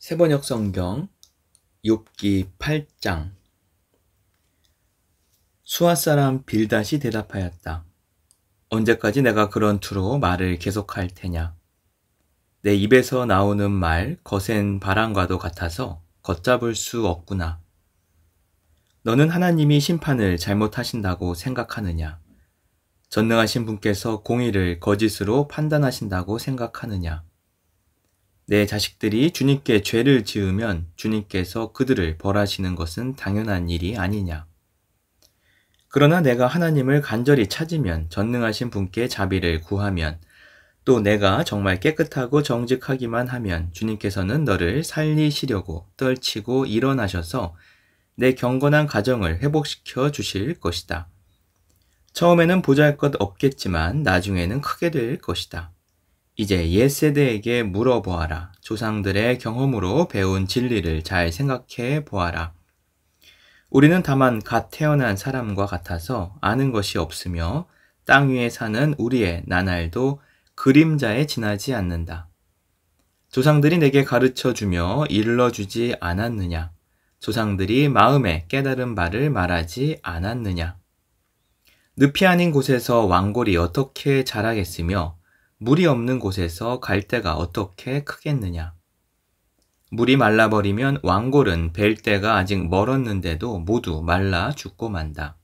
세번역 성경 욥기 8장. 수아 사람 빌닷이 대답하였다. 언제까지 내가 그런 투로 말을 계속할 테냐? 내 입에서 나오는 말 거센 바람과도 같아서 걷잡을 수 없구나. 너는 하나님이 심판을 잘못하신다고 생각하느냐? 전능하신 분께서 공의를 거짓으로 판단하신다고 생각하느냐? 내 자식들이 주님께 죄를 지으면 주님께서 그들을 벌하시는 것은 당연한 일이 아니냐? 그러나 내가 하나님을 간절히 찾으면, 전능하신 분께 자비를 구하면, 또 내가 정말 깨끗하고 정직하기만 하면 주님께서는 너를 살리시려고 떨치고 일어나셔서 내 경건한 가정을 회복시켜 주실 것이다. 처음에는 보잘것없겠지만 나중에는 크게 될 것이다. 이제 옛세대에게 물어보아라. 조상들의 경험으로 배운 진리를 잘 생각해 보아라. 우리는 다만 갓 태어난 사람과 같아서 아는 것이 없으며 땅 위에 사는 우리의 나날도 그림자에 지나지 않는다. 조상들이 내게 가르쳐주며 일러주지 않았느냐? 조상들이 마음에 깨달은 바를 말하지 않았느냐? 늪이 아닌 곳에서 왕골이 어떻게 자라겠으며 물이 없는 곳에서 갈대가 어떻게 크겠느냐? 물이 말라버리면 왕골은 벨 때가 아직 멀었는데도 모두 말라 죽고 만다.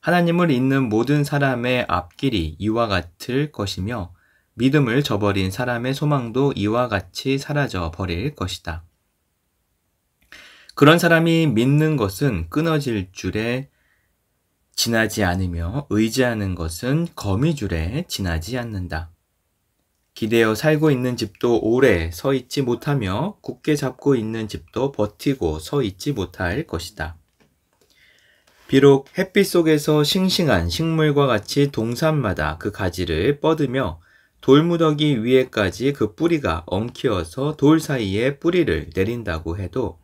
하나님을 잊는 모든 사람의 앞길이 이와 같을 것이며 믿음을 저버린 사람의 소망도 이와 같이 사라져 버릴 것이다. 그런 사람이 믿는 것은 끊어질 줄에 지나지 않으며 의지하는 것은 거미줄에 지나지 않는다. 기대어 살고 있는 집도 오래 서 있지 못하며 굳게 잡고 있는 집도 버티고 서 있지 못할 것이다. 비록 햇빛 속에서 싱싱한 식물과 같이 동산마다 그 가지를 뻗으며 돌무더기 위에까지 그 뿌리가 엉키어서 돌 사이에 뿌리를 내린다고 해도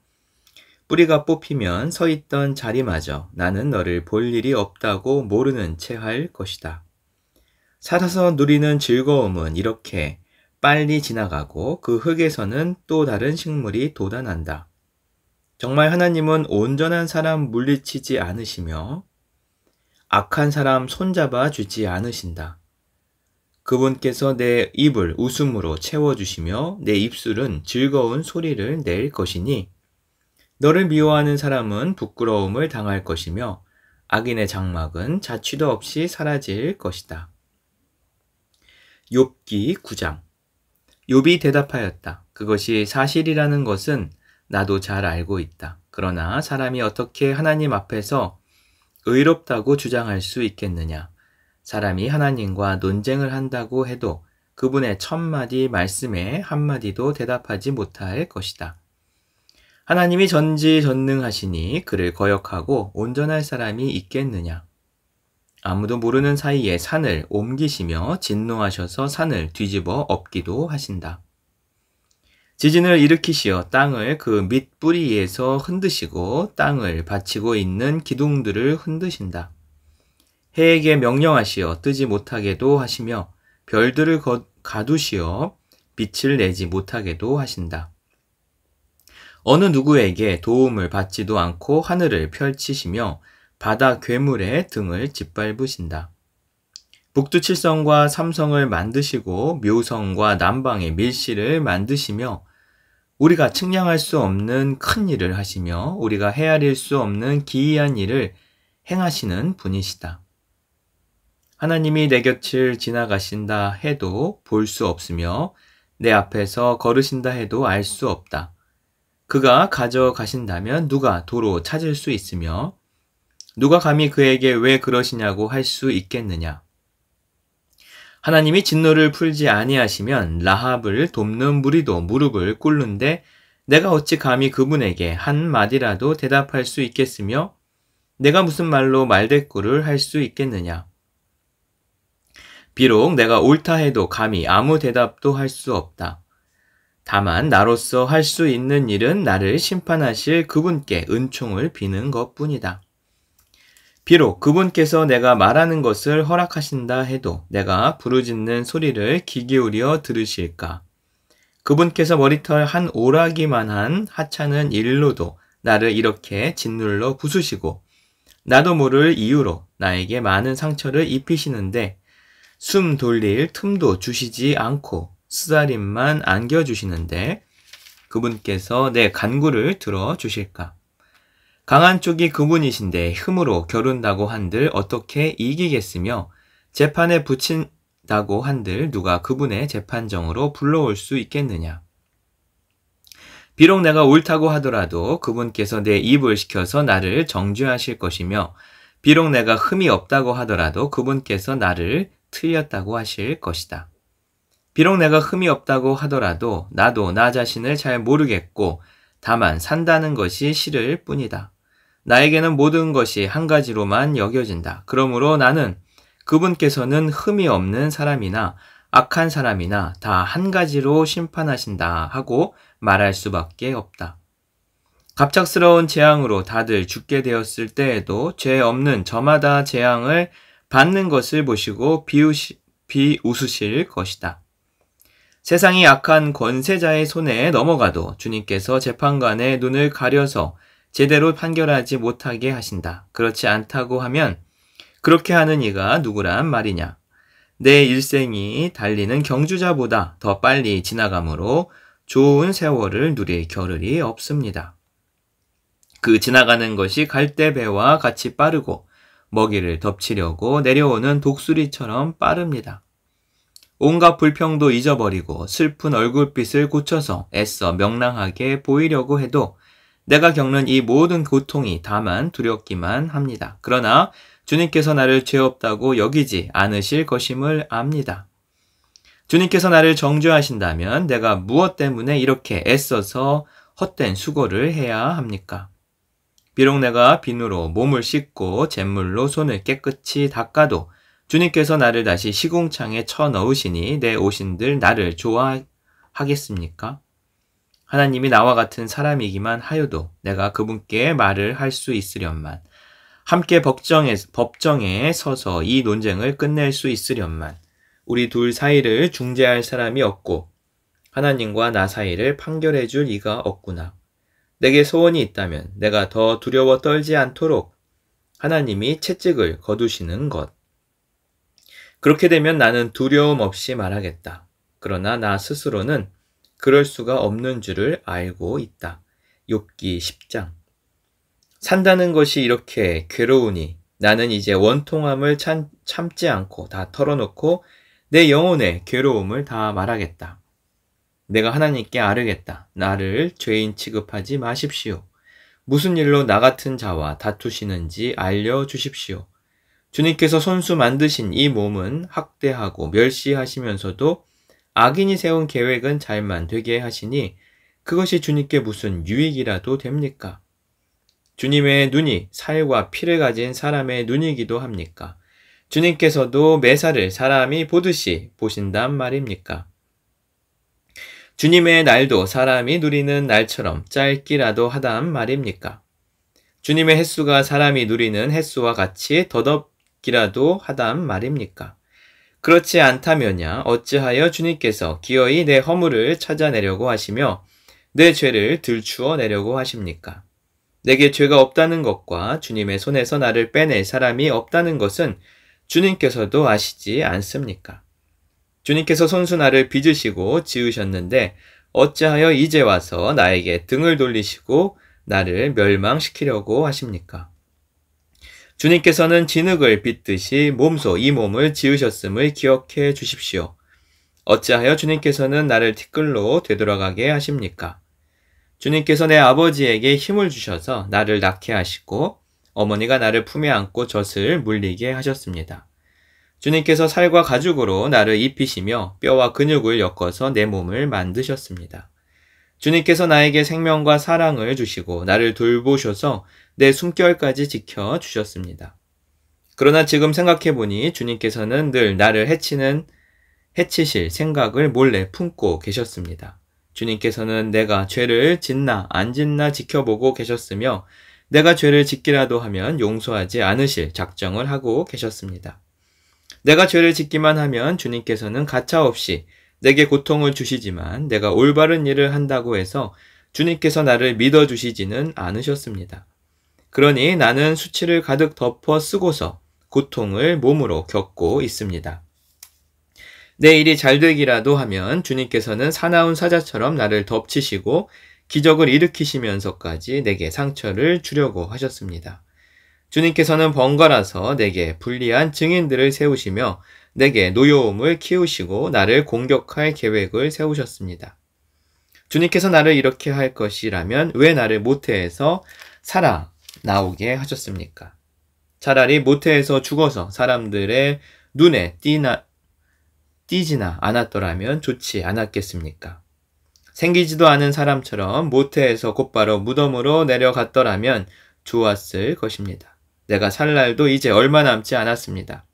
뿌리가 뽑히면 서 있던 자리마저 나는 너를 볼 일이 없다고 모르는 채 할 것이다. 살아서 누리는 즐거움은 이렇게 빨리 지나가고 그 흙에서는 또 다른 식물이 돋아난다. 정말 하나님은 온전한 사람 물리치지 않으시며 악한 사람 손잡아 주지 않으신다. 그분께서 내 입을 웃음으로 채워주시며 내 입술은 즐거운 소리를 낼 것이니 너를 미워하는 사람은 부끄러움을 당할 것이며 악인의 장막은 자취도 없이 사라질 것이다. 욥기 9장. 욥이 대답하였다. 그것이 사실이라는 것은 나도 잘 알고 있다. 그러나 사람이 어떻게 하나님 앞에서 의롭다고 주장할 수 있겠느냐? 사람이 하나님과 논쟁을 한다고 해도 그분의 1000마디 말씀에 한마디도 대답하지 못할 것이다. 하나님이 전지전능하시니 그를 거역하고 온전할 사람이 있겠느냐? 아무도 모르는 사이에 산을 옮기시며 진노하셔서 산을 뒤집어 엎기도 하신다. 지진을 일으키시어 땅을 그 밑뿌리에서 흔드시고 땅을 받치고 있는 기둥들을 흔드신다. 해에게 명령하시어 뜨지 못하게도 하시며 별들을 가두시어 빛을 내지 못하게도 하신다. 어느 누구에게 도움을 받지도 않고 하늘을 펼치시며 바다 괴물의 등을 짓밟으신다. 북두칠성과 삼성을 만드시고 묘성과 남방의 밀실을 만드시며 우리가 측량할 수 없는 큰 일을 하시며 우리가 헤아릴 수 없는 기이한 일을 행하시는 분이시다. 하나님이 내 곁을 지나가신다 해도 볼 수 없으며 내 앞에서 걸으신다 해도 알 수 없다. 그가 가져가신다면 누가 도로 찾을 수 있으며 누가 감히 그에게 왜 그러시냐고 할 수 있겠느냐? 하나님이 진노를 풀지 아니하시면 라합을 돕는 무리도 무릎을 꿇는데 내가 어찌 감히 그분에게 한 마디라도 대답할 수 있겠으며 내가 무슨 말로 말대꾸를 할 수 있겠느냐? 비록 내가 옳다 해도 감히 아무 대답도 할 수 없다. 다만 나로서 할 수 있는 일은 나를 심판하실 그분께 은총을 비는 것뿐이다. 비록 그분께서 내가 말하는 것을 허락하신다 해도 내가 부르짖는 소리를 귀 기울여 들으실까? 그분께서 머리털 한 오라기만한 하찮은 일로도 나를 이렇게 짓눌러 부수시고 나도 모를 이유로 나에게 많은 상처를 입히시는데 숨 돌릴 틈도 주시지 않고 쓰다림만 안겨주시는데 그분께서 내 간구를 들어주실까? 강한 쪽이 그분이신데 힘으로 겨룬다고 한들 어떻게 이기겠으며 재판에 붙인다고 한들 누가 그분의 재판정으로 불러올 수 있겠느냐? 비록 내가 옳다고 하더라도 그분께서 내 입을 시켜서 나를 정죄하실 것이며 비록 내가 흠이 없다고 하더라도 그분께서 나를 틀렸다고 하실 것이다. 비록 내가 흠이 없다고 하더라도 나도 나 자신을 잘 모르겠고 다만 산다는 것이 싫을 뿐이다. 나에게는 모든 것이 한 가지로만 여겨진다. 그러므로 나는 그분께서는 흠이 없는 사람이나 악한 사람이나 다 한 가지로 심판하신다 하고 말할 수밖에 없다. 갑작스러운 재앙으로 다들 죽게 되었을 때에도 죄 없는 저마다 재앙을 받는 것을 보시고 비웃으실 것이다. 세상이 악한 권세자의 손에 넘어가도 주님께서 재판관의 눈을 가려서 제대로 판결하지 못하게 하신다. 그렇지 않다고 하면 그렇게 하는 이가 누구란 말이냐? 내 일생이 달리는 경주자보다 더 빨리 지나가므로 좋은 세월을 누릴 겨를이 없습니다. 그 지나가는 것이 갈대배와 같이 빠르고 먹이를 덮치려고 내려오는 독수리처럼 빠릅니다. 온갖 불평도 잊어버리고 슬픈 얼굴빛을 고쳐서 애써 명랑하게 보이려고 해도 내가 겪는 이 모든 고통이 다만 두렵기만 합니다. 그러나 주님께서 나를 죄 없다고 여기지 않으실 것임을 압니다. 주님께서 나를 정죄하신다면 내가 무엇 때문에 이렇게 애써서 헛된 수고를 해야 합니까? 비록 내가 비누로 몸을 씻고 잿물로 손을 깨끗이 닦아도 주님께서 나를 다시 시궁창에 쳐넣으시니 내 오신들 나를 좋아하겠습니까? 하나님이 나와 같은 사람이기만 하여도 내가 그분께 말을 할 수 있으련만 함께 법정에 서서 이 논쟁을 끝낼 수 있으련만 우리 둘 사이를 중재할 사람이 없고 하나님과 나 사이를 판결해 줄 이가 없구나. 내게 소원이 있다면 내가 더 두려워 떨지 않도록 하나님이 채찍을 거두시는 것. 그렇게 되면 나는 두려움 없이 말하겠다. 그러나 나 스스로는 그럴 수가 없는 줄을 알고 있다. 욥기 10장. 산다는 것이 이렇게 괴로우니 나는 이제 원통함을 참지 않고 다 털어놓고 내 영혼의 괴로움을 다 말하겠다. 내가 하나님께 아뢰겠다. 나를 죄인 취급하지 마십시오. 무슨 일로 나 같은 자와 다투시는지 알려주십시오. 주님께서 손수 만드신 이 몸은 학대하고 멸시하시면서도 악인이 세운 계획은 잘만 되게 하시니 그것이 주님께 무슨 유익이라도 됩니까? 주님의 눈이 살과 피를 가진 사람의 눈이기도 합니까? 주님께서도 매사를 사람이 보듯이 보신단 말입니까? 주님의 날도 사람이 누리는 날처럼 짧기라도 하단 말입니까? 주님의 햇수가 사람이 누리는 햇수와 같이 더덥기라도 하단 말입니까? 그렇지 않다면야 어찌하여 주님께서 기어이 내 허물을 찾아내려고 하시며 내 죄를 들추어 내려고 하십니까? 내게 죄가 없다는 것과 주님의 손에서 나를 빼낼 사람이 없다는 것은 주님께서도 아시지 않습니까? 주님께서 손수 나를 빚으시고 지으셨는데 어찌하여 이제 와서 나에게 등을 돌리시고 나를 멸망시키려고 하십니까? 주님께서는 진흙을 빚듯이 몸소 이 몸을 지으셨음을 기억해 주십시오. 어찌하여 주님께서는 나를 티끌로 되돌아가게 하십니까? 주님께서 내 아버지에게 힘을 주셔서 나를 낳게 하시고 어머니가 나를 품에 안고 젖을 물리게 하셨습니다. 주님께서 살과 가죽으로 나를 입히시며 뼈와 근육을 엮어서 내 몸을 만드셨습니다. 주님께서 나에게 생명과 사랑을 주시고 나를 돌보셔서 내 숨결까지 지켜주셨습니다. 그러나 지금 생각해보니 주님께서는 늘 나를 해치실 생각을 몰래 품고 계셨습니다. 주님께서는 내가 죄를 짓나 안 짓나 지켜보고 계셨으며 내가 죄를 짓기라도 하면 용서하지 않으실 작정을 하고 계셨습니다. 내가 죄를 짓기만 하면 주님께서는 가차없이 내게 고통을 주시지만 내가 올바른 일을 한다고 해서 주님께서 나를 믿어주시지는 않으셨습니다. 그러니 나는 수치를 가득 덮어 쓰고서 고통을 몸으로 겪고 있습니다. 내 일이 잘 되기라도 하면 주님께서는 사나운 사자처럼 나를 덮치시고 기적을 일으키시면서까지 내게 상처를 주려고 하셨습니다. 주님께서는 번갈아서 내게 불리한 증인들을 세우시며 내게 노여움을 키우시고 나를 공격할 계획을 세우셨습니다. 주님께서 나를 이렇게 할 것이라면 왜 나를 모태에서 살아 나오게 하셨습니까? 차라리 모태에서 죽어서 사람들의 눈에 띄지나 않았더라면 좋지 않았겠습니까? 생기지도 않은 사람처럼 모태에서 곧바로 무덤으로 내려갔더라면 좋았을 것입니다. 내가 살 날도 이제 얼마 남지 않았습니다.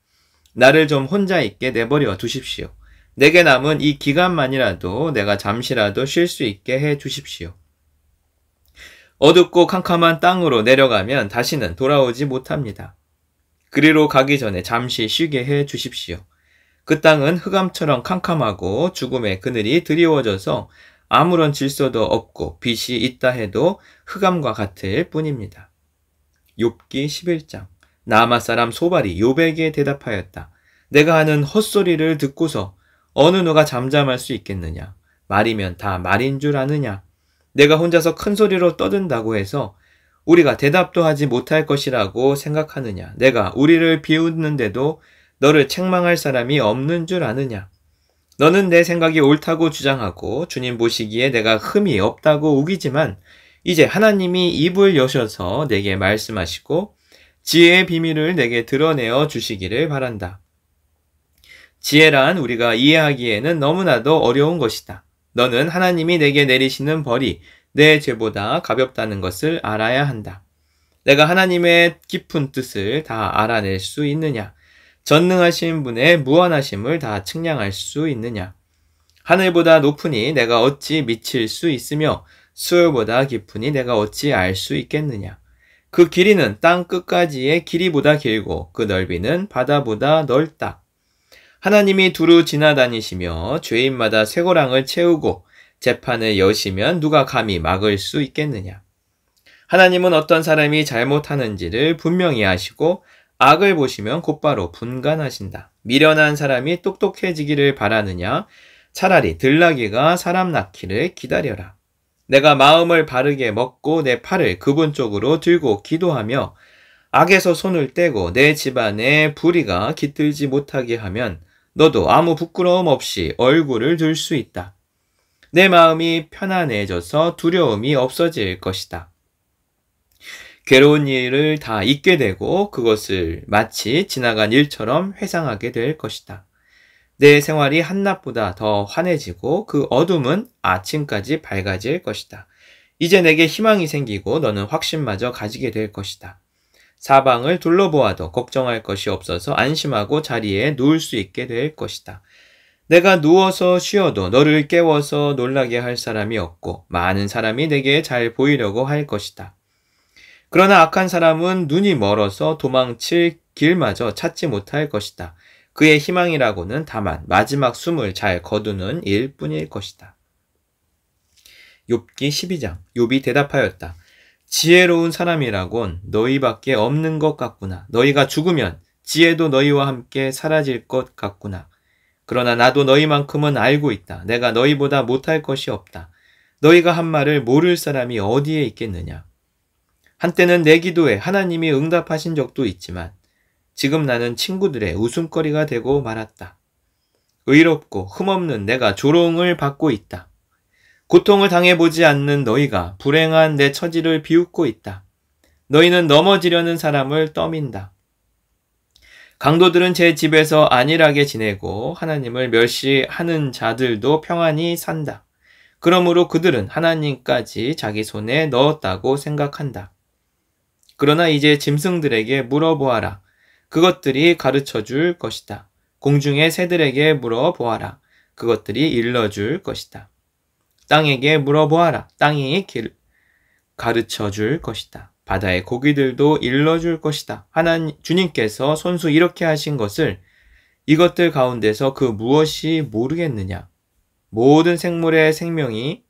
나를 좀 혼자 있게 내버려 두십시오. 내게 남은 이 기간만이라도 내가 잠시라도 쉴 수 있게 해 주십시오. 어둡고 캄캄한 땅으로 내려가면 다시는 돌아오지 못합니다. 그리로 가기 전에 잠시 쉬게 해 주십시오. 그 땅은 흑암처럼 캄캄하고 죽음의 그늘이 드리워져서 아무런 질서도 없고 빛이 있다 해도 흑암과 같을 뿐입니다. 욥기 11장. 나아맛 사람 소발이 욥에게 대답하였다. 내가 하는 헛소리를 듣고서 어느 누가 잠잠할 수 있겠느냐? 말이면 다 말인 줄 아느냐? 내가 혼자서 큰 소리로 떠든다고 해서 우리가 대답도 하지 못할 것이라고 생각하느냐? 내가 우리를 비웃는데도 너를 책망할 사람이 없는 줄 아느냐? 너는 내 생각이 옳다고 주장하고 주님 보시기에 내가 흠이 없다고 우기지만 이제 하나님이 입을 여셔서 내게 말씀하시고 지혜의 비밀을 내게 드러내어 주시기를 바란다. 지혜란 우리가 이해하기에는 너무나도 어려운 것이다. 너는 하나님이 내게 내리시는 벌이 내 죄보다 가볍다는 것을 알아야 한다. 내가 하나님의 깊은 뜻을 다 알아낼 수 있느냐? 전능하신 분의 무한하심을 다 측량할 수 있느냐? 하늘보다 높으니 내가 어찌 미칠 수 있으며 수월보다 깊으니 내가 어찌 알 수 있겠느냐? 그 길이는 땅 끝까지의 길이보다 길고 그 넓이는 바다보다 넓다. 하나님이 두루 지나다니시며 죄인마다 쇠고랑을 채우고 재판을 여시면 누가 감히 막을 수 있겠느냐? 하나님은 어떤 사람이 잘못하는지를 분명히 아시고 악을 보시면 곧바로 분간하신다. 미련한 사람이 똑똑해지기를 바라느냐? 차라리 들나귀가 사람 낳기를 기다려라. 내가 마음을 바르게 먹고 내 팔을 그분 쪽으로 들고 기도하며 악에서 손을 떼고 내 집안에 불의가 깃들지 못하게 하면 너도 아무 부끄러움 없이 얼굴을 들 수 있다. 내 마음이 편안해져서 두려움이 없어질 것이다. 괴로운 일을 다 잊게 되고 그것을 마치 지나간 일처럼 회상하게 될 것이다. 내 생활이 한낮보다 더 환해지고 그 어둠은 아침까지 밝아질 것이다. 이제 내게 희망이 생기고 너는 확신마저 가지게 될 것이다. 사방을 둘러보아도 걱정할 것이 없어서 안심하고 자리에 누울 수 있게 될 것이다. 내가 누워서 쉬어도 너를 깨워서 놀라게 할 사람이 없고 많은 사람이 내게 잘 보이려고 할 것이다. 그러나 악한 사람은 눈이 멀어서 도망칠 길마저 찾지 못할 것이다. 그의 희망이라고는 다만 마지막 숨을 잘 거두는 일뿐일 것이다. 욥기 12장. 욥이 대답하였다. 지혜로운 사람이라곤 너희밖에 없는 것 같구나. 너희가 죽으면 지혜도 너희와 함께 사라질 것 같구나. 그러나 나도 너희만큼은 알고 있다. 내가 너희보다 못할 것이 없다. 너희가 한 말을 모를 사람이 어디에 있겠느냐. 한때는 내 기도에 하나님이 응답하신 적도 있지만 지금 나는 친구들의 웃음거리가 되고 말았다. 의롭고 흠없는 내가 조롱을 받고 있다. 고통을 당해보지 않는 너희가 불행한 내 처지를 비웃고 있다. 너희는 넘어지려는 사람을 떠민다. 강도들은 제 집에서 안일하게 지내고 하나님을 멸시하는 자들도 평안히 산다. 그러므로 그들은 하나님까지 자기 손에 넣었다고 생각한다. 그러나 이제 짐승들에게 물어보아라. 그것들이 가르쳐줄 것이다. 공중의 새들에게 물어보아라. 그것들이 일러줄 것이다. 땅에게 물어보아라. 땅이 가르쳐줄 것이다. 바다의 고기들도 일러줄 것이다. 주님께서 손수 이렇게 하신 것을 이것들 가운데서 그 무엇이 모르겠느냐? 모든 생물의 생명이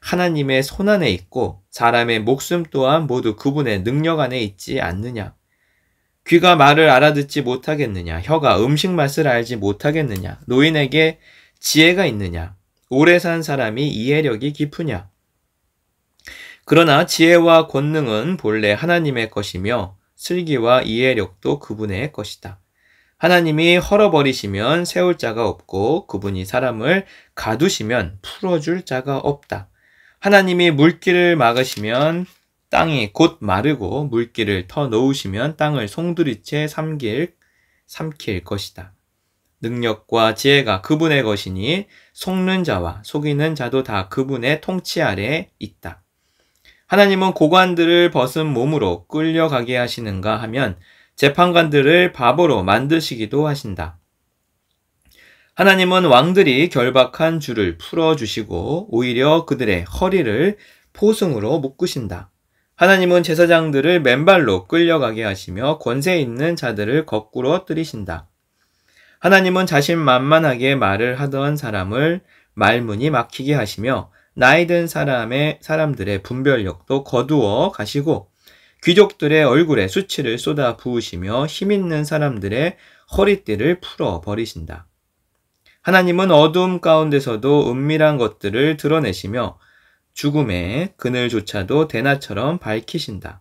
하나님의 손안에 있고 사람의 목숨 또한 모두 그분의 능력 안에 있지 않느냐? 귀가 말을 알아듣지 못하겠느냐? 혀가 음식 맛을 알지 못하겠느냐? 노인에게 지혜가 있느냐? 오래 산 사람이 이해력이 깊으냐? 그러나 지혜와 권능은 본래 하나님의 것이며 슬기와 이해력도 그분의 것이다. 하나님이 헐어버리시면 세울 자가 없고 그분이 사람을 가두시면 풀어줄 자가 없다. 하나님이 물길을 막으시면 땅이 곧 마르고 물길을 터 놓으시면 땅을 송두리째 삼킬 것이다. 능력과 지혜가 그분의 것이니 속는 자와 속이는 자도 다 그분의 통치 아래에 있다. 하나님은 고관들을 벗은 몸으로 끌려가게 하시는가 하면 재판관들을 바보로 만드시기도 하신다. 하나님은 왕들이 결박한 줄을 풀어주시고 오히려 그들의 허리를 포승으로 묶으신다. 하나님은 제사장들을 맨발로 끌려가게 하시며 권세 있는 자들을 거꾸로 뜨리신다. 하나님은 자신만만하게 말을 하던 사람을 말문이 막히게 하시며 나이든 사람들의 분별력도 거두어 가시고 귀족들의 얼굴에 수치를 쏟아 부으시며 힘있는 사람들의 허리띠를 풀어 버리신다. 하나님은 어둠 가운데서도 은밀한 것들을 드러내시며 죽음의 그늘조차도 대낮처럼 밝히신다.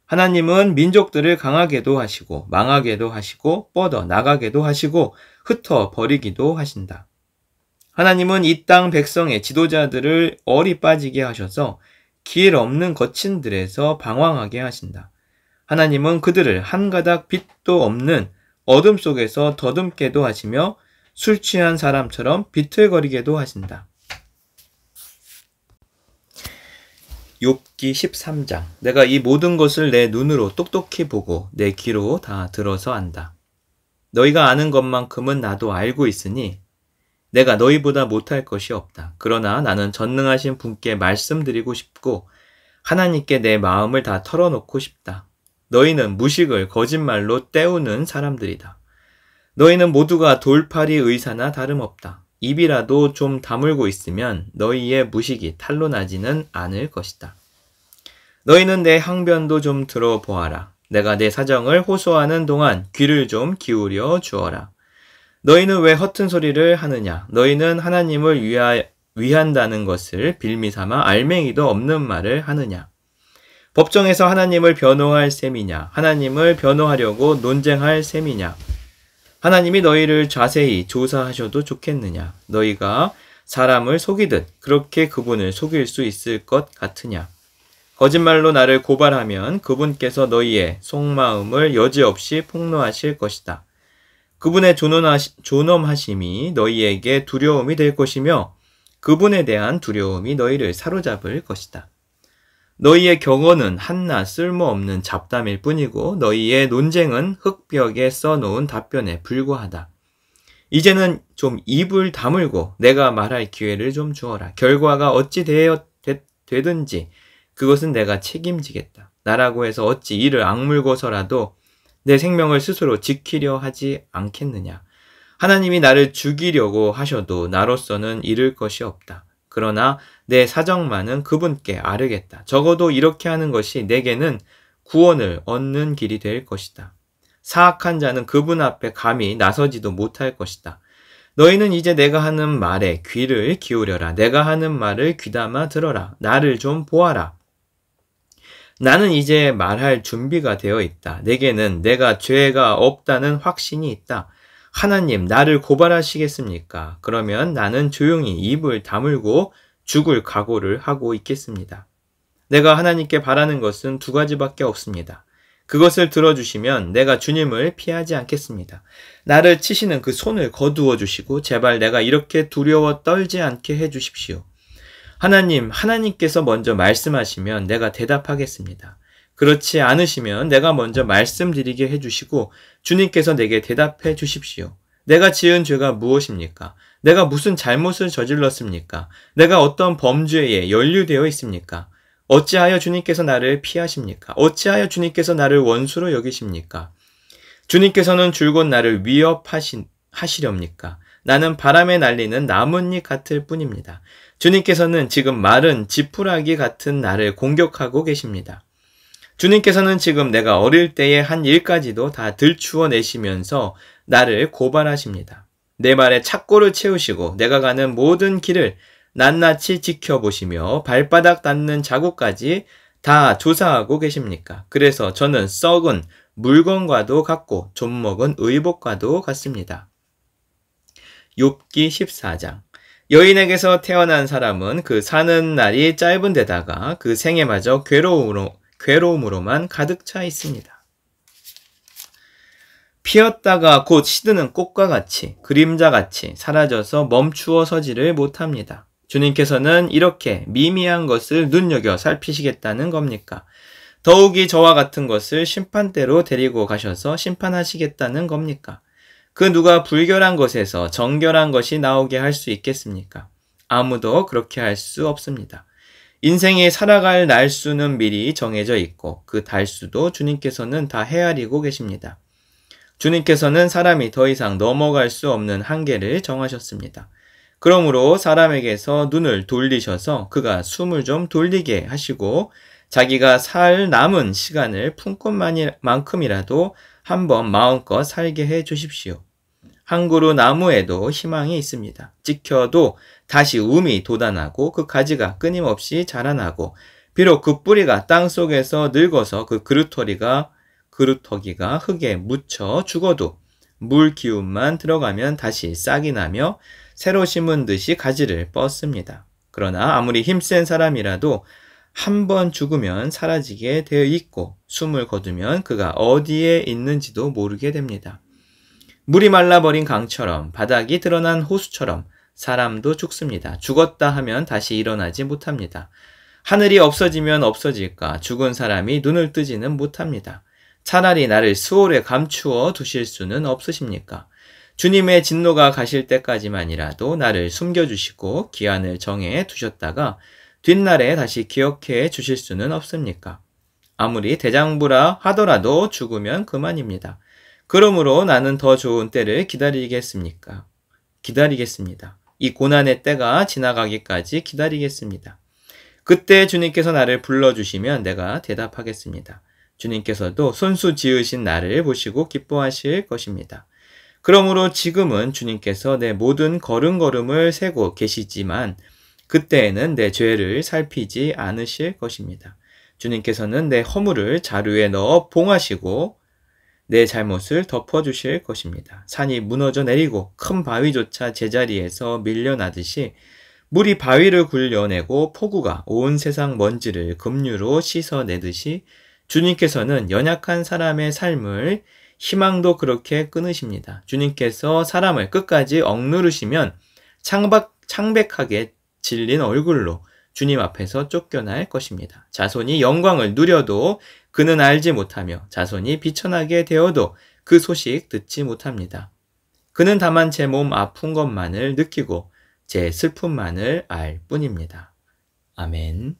하나님은 민족들을 강하게도 하시고 망하게도 하시고 뻗어 나가게도 하시고 흩어 버리기도 하신다. 하나님은 이 땅 백성의 지도자들을 얼이 빠지게 하셔서 길 없는 거친들에서 방황하게 하신다. 하나님은 그들을 한 가닥 빛도 없는 어둠 속에서 더듬게도 하시며 술 취한 사람처럼 비틀거리게도 하신다. 욥기 13장. 내가 이 모든 것을 내 눈으로 똑똑히 보고 내 귀로 다 들어서 안다. 너희가 아는 것만큼은 나도 알고 있으니 내가 너희보다 못할 것이 없다. 그러나 나는 전능하신 분께 말씀드리고 싶고 하나님께 내 마음을 다 털어놓고 싶다. 너희는 무식을 거짓말로 때우는 사람들이다. 너희는 모두가 돌팔이 의사나 다름없다. 입이라도 좀 다물고 있으면 너희의 무식이 탄로 나지는 않을 것이다. 너희는 내 항변도 좀 들어보아라. 내가 내 사정을 호소하는 동안 귀를 좀 기울여 주어라. 너희는 왜 허튼 소리를 하느냐? 너희는 하나님을 위한다는 것을 빌미삼아 알맹이도 없는 말을 하느냐? 법정에서 하나님을 변호할 셈이냐? 하나님을 변호하려고 논쟁할 셈이냐? 하나님이 너희를 자세히 조사하셔도 좋겠느냐? 너희가 사람을 속이듯 그렇게 그분을 속일 수 있을 것 같으냐? 거짓말로 나를 고발하면 그분께서 너희의 속마음을 여지없이 폭로하실 것이다. 그분의 존엄하심이 너희에게 두려움이 될 것이며 그분에 대한 두려움이 너희를 사로잡을 것이다. 너희의 경언은 한낱 쓸모없는 잡담일 뿐이고 너희의 논쟁은 흙벽에 써놓은 답변에 불과하다. 이제는 좀 입을 다물고 내가 말할 기회를 좀 주어라. 결과가 어찌 되든지 그것은 내가 책임지겠다. 나라고 해서 어찌 이를 악물고서라도 내 생명을 스스로 지키려 하지 않겠느냐. 하나님이 나를 죽이려고 하셔도 나로서는 잃을 것이 없다. 그러나 내 사정만은 그분께 아뢰겠다. 적어도 이렇게 하는 것이 내게는 구원을 얻는 길이 될 것이다. 사악한 자는 그분 앞에 감히 나서지도 못할 것이다. 너희는 이제 내가 하는 말에 귀를 기울여라. 내가 하는 말을 귀담아 들어라. 나를 좀 보아라. 나는 이제 말할 준비가 되어 있다. 내게는 내가 죄가 없다는 확신이 있다. 하나님, 나를 고발하시겠습니까? 그러면 나는 조용히 입을 다물고 죽을 각오를 하고 있겠습니다. 내가 하나님께 바라는 것은 두 가지밖에 없습니다. 그것을 들어주시면 내가 주님을 피하지 않겠습니다. 나를 치시는 그 손을 거두어 주시고 제발 내가 이렇게 두려워 떨지 않게 해주십시오. 하나님께서 먼저 말씀하시면 내가 대답하겠습니다. 그렇지 않으시면 내가 먼저 말씀드리게 해주시고 주님께서 내게 대답해 주십시오. 내가 지은 죄가 무엇입니까? 내가 무슨 잘못을 저질렀습니까? 내가 어떤 범죄에 연루되어 있습니까? 어찌하여 주님께서 나를 피하십니까? 어찌하여 주님께서 나를 원수로 여기십니까? 주님께서는 줄곧 나를 위협하시렵니까? 나는 바람에 날리는 나뭇잎 같을 뿐입니다. 주님께서는 지금 마른 지푸라기 같은 나를 공격하고 계십니다. 주님께서는 지금 내가 어릴 때의 한 일까지도 다 들추어 내시면서 나를 고발하십니다. 내 말에 착고를 채우시고 내가 가는 모든 길을 낱낱이 지켜보시며 발바닥 닿는 자국까지 다 조사하고 계십니까? 그래서 저는 썩은 물건과도 같고 좀먹은 의복과도 같습니다. 욥기 14장. 여인에게서 태어난 사람은 그 사는 날이 짧은 데다가 그 생애마저 괴로움으로만 가득 차 있습니다. 피었다가 곧 시드는 꽃과 같이 그림자같이 사라져서 멈추어 서지를 못합니다. 주님께서는 이렇게 미미한 것을 눈여겨 살피시겠다는 겁니까? 더욱이 저와 같은 것을 심판대로 데리고 가셔서 심판하시겠다는 겁니까? 그 누가 불결한 것에서 정결한 것이 나오게 할 수 있겠습니까? 아무도 그렇게 할 수 없습니다. 인생이 살아갈 날수는 미리 정해져 있고 그 달수도 주님께서는 다 헤아리고 계십니다. 주님께서는 사람이 더 이상 넘어갈 수 없는 한계를 정하셨습니다. 그러므로 사람에게서 눈을 돌리셔서 그가 숨을 좀 돌리게 하시고 자기가 살 남은 시간을 품꽃만큼이라도 한번 마음껏 살게 해 주십시오. 한 그루 나무에도 희망이 있습니다. 찍혀도 다시 움이 돋아나고 그 가지가 끊임없이 자라나고 비록 그 뿌리가 땅속에서 늙어서 그 그루터기가 흙에 묻혀 죽어도 물 기운만 들어가면 다시 싹이 나며 새로 심은 듯이 가지를 뻗습니다. 그러나 아무리 힘센 사람이라도 한 번 죽으면 사라지게 되어 있고 숨을 거두면 그가 어디에 있는지도 모르게 됩니다. 물이 말라버린 강처럼 바닥이 드러난 호수처럼 사람도 죽습니다. 죽었다 하면 다시 일어나지 못합니다. 하늘이 없어지면 없어질까 죽은 사람이 눈을 뜨지는 못합니다. 차라리 나를 수월에 감추어 두실 수는 없으십니까? 주님의 진노가 가실 때까지만이라도 나를 숨겨주시고 기한을 정해 두셨다가 뒷날에 다시 기억해 주실 수는 없습니까? 아무리 대장부라 하더라도 죽으면 그만입니다. 그러므로 나는 더 좋은 때를 기다리겠습니다. 이 고난의 때가 지나가기까지 기다리겠습니다. 그때 주님께서 나를 불러주시면 내가 대답하겠습니다. 주님께서도 손수 지으신 나를 보시고 기뻐하실 것입니다. 그러므로 지금은 주님께서 내 모든 걸음걸음을 세고 계시지만 그때에는 내 죄를 살피지 않으실 것입니다. 주님께서는 내 허물을 자루에 넣어 봉하시고 내 잘못을 덮어주실 것입니다. 산이 무너져 내리고 큰 바위조차 제자리에서 밀려나듯이 물이 바위를 굴려내고 폭우가 온 세상 먼지를 급류로 씻어내듯이 주님께서는 연약한 사람의 삶을 희망도 그렇게 끊으십니다. 주님께서 사람을 끝까지 억누르시면 창백하게 질린 얼굴로 주님 앞에서 쫓겨날 것입니다. 자손이 영광을 누려도 그는 알지 못하며 자손이 비천하게 되어도 그 소식 듣지 못합니다. 그는 다만 제 몸 아픈 것만을 느끼고 제 슬픔만을 알 뿐입니다. 아멘.